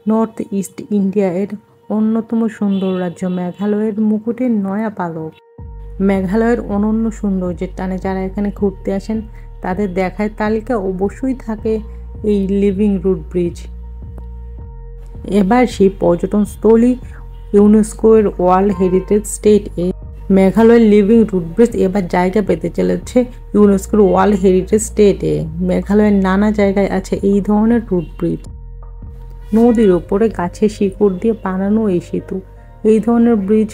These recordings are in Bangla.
নর্থ ইস্ট ইন্ডিয়া এর অন্যতম সুন্দর রাজ্য মেঘালয়ের মুকুটের নয়া পালক। মেঘালয়ের অনন্য সৌন্দর্যের টানে যারা এখানে ঘুরতে আসেন তাদের দেখার তালিকা অবশ্যই থাকে এই লিভিং রুট ব্রিজ। এবার সেই পর্যটনস্থলী ইউনেস্কোর ওয়ার্ল্ড হেরিটেজ স্টেট এ মেঘালয়ের লিভিং রুট ব্রিজ এবার জায়গা পেতে চলেছে ইউনেস্কোর ওয়ার্ল্ড হেরিটেজ স্টেটে। মেঘালয়ের নানা জায়গায় আছে এই ধরনের রুট ব্রিজ। নদীর ওপরে গাছের শিকড় দিয়ে বানানো এই সেতু। এই ধরনের ব্রিজ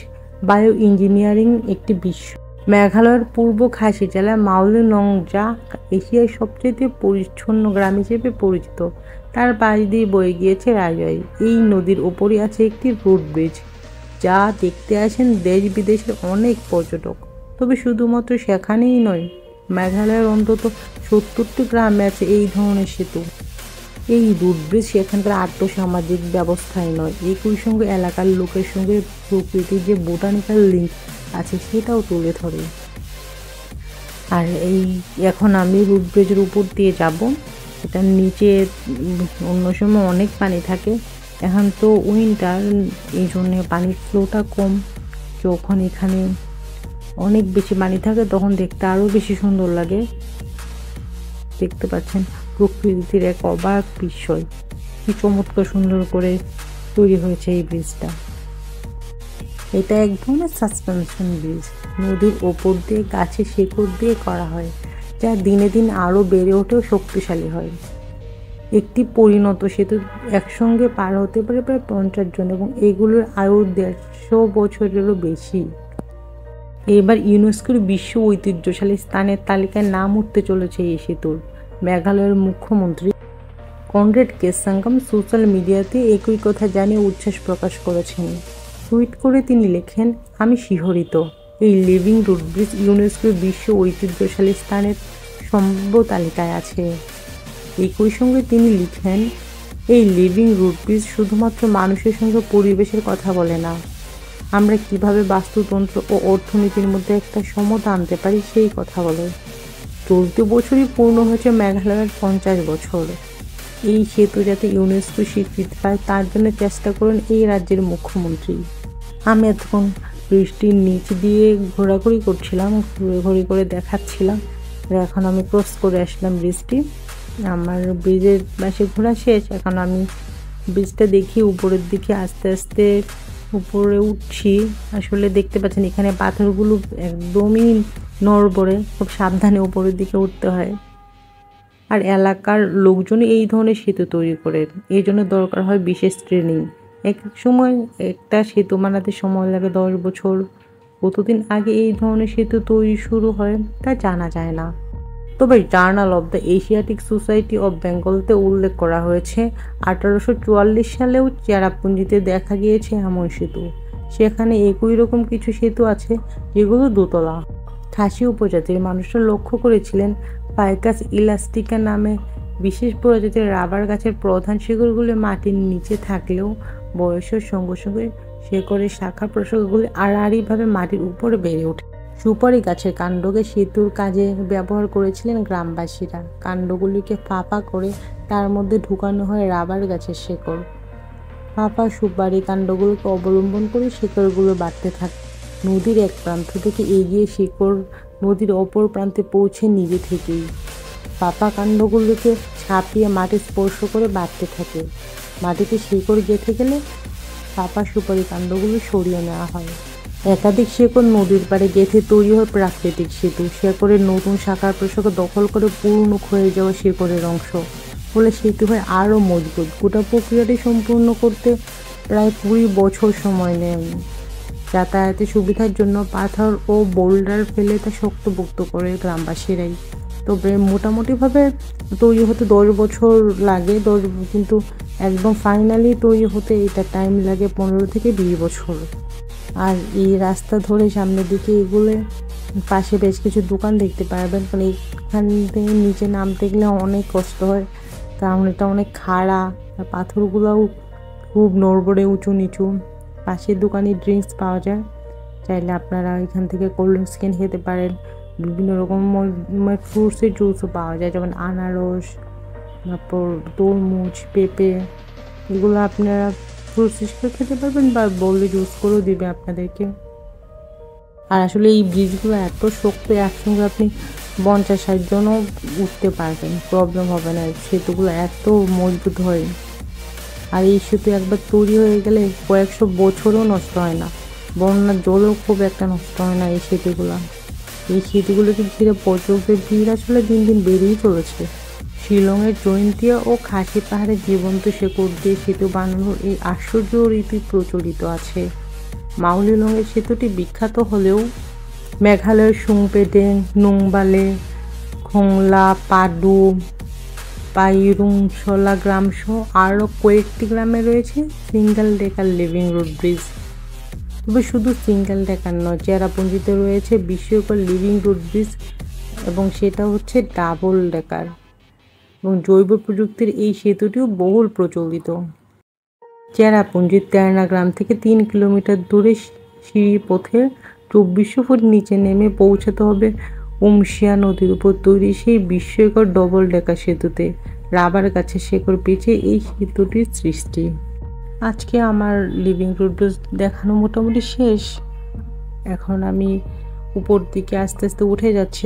বায়ো ইঞ্জিনিয়ারিং একটি বিশ্ব। মেঘালয়ের পূর্ব খাসি জেলার মাউলি নংজা এশিয়ার সবচেয়ে পরিচ্ছন্ন গ্রাম হিসেবে পরিচিত। তার পাশ দিয়ে বয়ে গিয়েছে রাজয়। এই নদীর ওপরই আছে একটি রুট ব্রিজ যা দেখতে আসেন দেশ বিদেশের অনেক পর্যটক। তবে শুধুমাত্র সেখানেই নয়, মেঘালয়ের অন্তত 70টি গ্রামে আছে এই ধরনের সেতু। এই রুট ব্রিজ সেখানকার আর্থসামাজিক ব্যবস্থায় নয়, একই সঙ্গে এলাকার লোকের সঙ্গে প্রকৃতির যে বোটানিক্যাল লিঙ্ক আছে সেটাও তুলে ধরে। আর এখন আমি রুট ব্রিজের উপর দিয়ে যাব। এটার নিচে অন্য সময় অনেক পানি থাকে, এখন তো উইন্টার, এই জন্যে পানির ফ্লোটা কম। যখন এখানে অনেক বেশি পানি থাকে তখন দেখতে আরও বেশি সুন্দর লাগে। দেখতে পাচ্ছেন প্রকৃতির এক অবাক বিস্ময়, কি চমৎকার সুন্দর করে তৈরি হয়েছে এই ব্রিজটা। এটা এক ধরনের সাসপেনশন ব্রিজ, নদীর ওপর দিয়ে গাছের শিকড় দিয়ে করা হয়, যা দিনে দিন আরও বেড়ে ওঠেও শক্তিশালী হয়। একটি পরিণত সেতু একসঙ্গে পার হতে পারে প্রায় 50 জন এবং এগুলোর আয়ু 150 বছরেরও বেশি। এবার ইউনেস্কোর বিশ্ব ঐতিহ্যশালী স্থানের তালিকায় নাম উঠতে চলেছে এই সেতুর। মেঘালয়ের মুখ্যমন্ত্রী কনরেড কে সাংগম সোশ্যাল মিডিয়াতে একই কথা জানিয়ে উচ্ছ্বাস প্রকাশ করেছেন। টুইট করে তিনি লেখেন, আমি শিহরিত। এই লিভিং রুট ব্রিজ ইউনেস্কোর বিশ্ব ঐতিহ্যশালী স্থানের সম্ভাব্য তালিকায় আছে। একই সঙ্গে তিনি লিখেন, এই লিভিং রুট ব্রিজ শুধুমাত্র মানুষের সঙ্গে পরিবেশের কথা বলে না, আমরা কিভাবে বাস্তুতন্ত্র ও অর্থনীতির মধ্যে একটা সমতা আনতে পারি সেই কথা বলে। চলতি বছরই পূর্ণ হয়েছে মেঘালয়ের 50 বছর। এই সেতু যাতে ইউনেস্কো স্বীকৃতি পায় তার জন্য চেষ্টা করেন এই রাজ্যের মুখ্যমন্ত্রী। আমি এতক্ষণ ব্রিজটির নিচ দিয়ে ঘোরাঘুরি করছিলাম, ঘুরে করে দেখাচ্ছিলাম। এখন আমি ক্রস করে আসলাম ব্রিজটি। আমার ব্রিজের পাশে ঘোরা শেষ, এখন আমি ব্রিজটা দেখি উপরের দিকে আস্তে আস্তে উপরে উঠছি। আসলে দেখতে পাচ্ছেন এখানে পাথরগুলো একদমই নড়বড়ে, খুব সাবধানে উপরের দিকে উঠতে হয়। আর এলাকার লোকজন এই ধরনের সেতু তৈরি করে, এই জন্য দরকার হয় বিশেষ ট্রেনিং। এক সময় একটা সেতু বানাতে সময় লাগে 10 বছর। কতদিন আগে এই ধরনের সেতু তৈরি শুরু হয় তা জানা যায় না। তবে journal of the Asiatic society of বেঙ্গলতে উল্লেখ করা হয়েছে 1844 সালেও চেরাপুঞ্জিতে দেখা গিয়েছে এমন সেতু। সেখানে একই রকম কিছু সেতু আছে যেগুলো দোতলা। খাসি উপজাতির মানুষরা লক্ষ্য করেছিলেন ফাইকাস ইলাস্টিকা নামে বিশেষ প্রজাতির রাবার গাছের প্রধান শিকড়গুলি মাটির নিচে থাকলেও বয়সের সঙ্গে সঙ্গে শেকড়ের শাখা প্রশাখাগুলি আড়াআড়িভাবে মাটির উপরে বেড়ে ওঠে। সুপারি গাছের কাণ্ডকে সেতুর কাজে ব্যবহার করেছিলেন গ্রামবাসীরা। কাণ্ডগুলিকে ফাঁপা করে তার মধ্যে ঢুকানো হয় রাবার গাছের শেকড়। ফাঁপা সুপারি কাণ্ডগুলোকে অবলম্বন করে শিকড়গুলো বাড়তে থাকে। নদীর এক প্রান্ত থেকে এগিয়ে শিকড় নদীর অপর প্রান্তে পৌঁছে নিজে থেকেই ফাঁপা কাণ্ডগুলোকে ছাপিয়ে মাটি স্পর্শ করে বাড়তে থাকে। মাটিতে শিকড় গেঁথে গেলে ফাঁপা সুপারি কাণ্ডগুলো সরিয়ে নেওয়া হয়। একাধিক শিকড় নদীর পাড়ে গেঁথে তৈরি হয় প্রাকৃতিক সেতু। শিকড়ের নতুন শাখার প্রশাখা দখল করে পুরনো ক্ষয়ে যাওয়া শিকড়ের অংশ, ফলে সেতু হয় আরও মজবুত। গোটা প্রক্রিয়াটি সম্পূর্ণ করতে প্রায় 20 বছর সময় নেয়। যাতায়াতের সুবিধার জন্য পাথর ও বোল্ডার ফেলে তা শক্তপোক্ত করে গ্রামবাসীরাই। তবে মোটামুটিভাবে তৈরি হতে 10 বছর লাগে, কিন্তু একদম ফাইনালি তৈরি হতে এটা টাইম লাগে 15 থেকে 20 বছর। আর এই রাস্তা ধরে সামনের দিকে এগুলে পাশে বেশ কিছু দোকান দেখতে পারবেন, কারণ এইখান থেকে নিচে নামতে গেলে অনেক কষ্ট হয়, কারণ এটা অনেক খাড়া, পাথরগুলোও খুব নড়বড়ে উঁচু নিচু। পাশের দোকানে ড্রিঙ্কস পাওয়া যায়, চাইলে আপনারা এখান থেকে কোল্ড ড্রিঙ্কস কিনে খেতে পারেন। বিভিন্ন রকম ফ্রুটসের জুসও পাওয়া যায়, যেমন আনারস, তারপর তরমুজ, পেঁপে, এগুলো আপনারা প্রসেস করে খেতে পারবেন বা বললে ইউজ করেও দিবে আপনাদেরকে। আর আসলে এই ব্রিজগুলো এত শক্ত, একসঙ্গে আপনি 50-60 জনও উঠতে পারবেন, প্রবলেম হবে না। সেতুগুলো এত মজবুত হয়। আর এই সেতু একবার তৈরি হয়ে গেলে কয়েকশো বছরও নষ্ট হয় না, বন্যার জলও খুব একটা নষ্ট হয় না এই সেতুগুলোকে ঘিরে পর্যটকদের ভিড় আসলে দিন দিন বেড়েই চলেছে। শিলংয়ের জৈন্তিয়া ও খাসি পাহাড়ে জীবন্ত শেকড় দিয়ে সেতু বানানোর এই আশ্চর্য রীতি প্রচলিত আছে। মাউলিলংয়ের সেতুটি বিখ্যাত হলেও মেঘালয়ের সুংপেডেং, নুংবালে, খোংলা, পাডু, পাইরুংশলা গ্রামসহ আরও কয়েকটি গ্রামে রয়েছে single decker living root bridge. তবে শুধু সিঙ্গেল ডেকার নয়, চেরাপুঞ্জিতে রয়েছে বিস্ময়কর লিভিং রুট ব্রিজ, এবং সেটা হচ্ছে ডাবল ডেকার। এবং জৈব প্রযুক্তির এই সেতুটিও বহুল প্রচলিত। চেরাপুঞ্জির তেরনা গ্রাম থেকে 3 কিলোমিটার দূরে সিঁড়ি পথে 2400 ফুট নিচে নেমে পৌঁছাতে হবে উমশিয়া নদীর উপর তৈরি সেই বিস্ময়কর ডবল ডেকার সেতুতে। রাবার গাছের শেকড় পেঁচিয়ে এই সেতুটির সৃষ্টি। আজকে আমার লিভিং রুট ব্রিজ দেখানো মোটামুটি শেষ। এখন আমি উপর দিকে আস্তে আস্তে উঠে যাচ্ছি।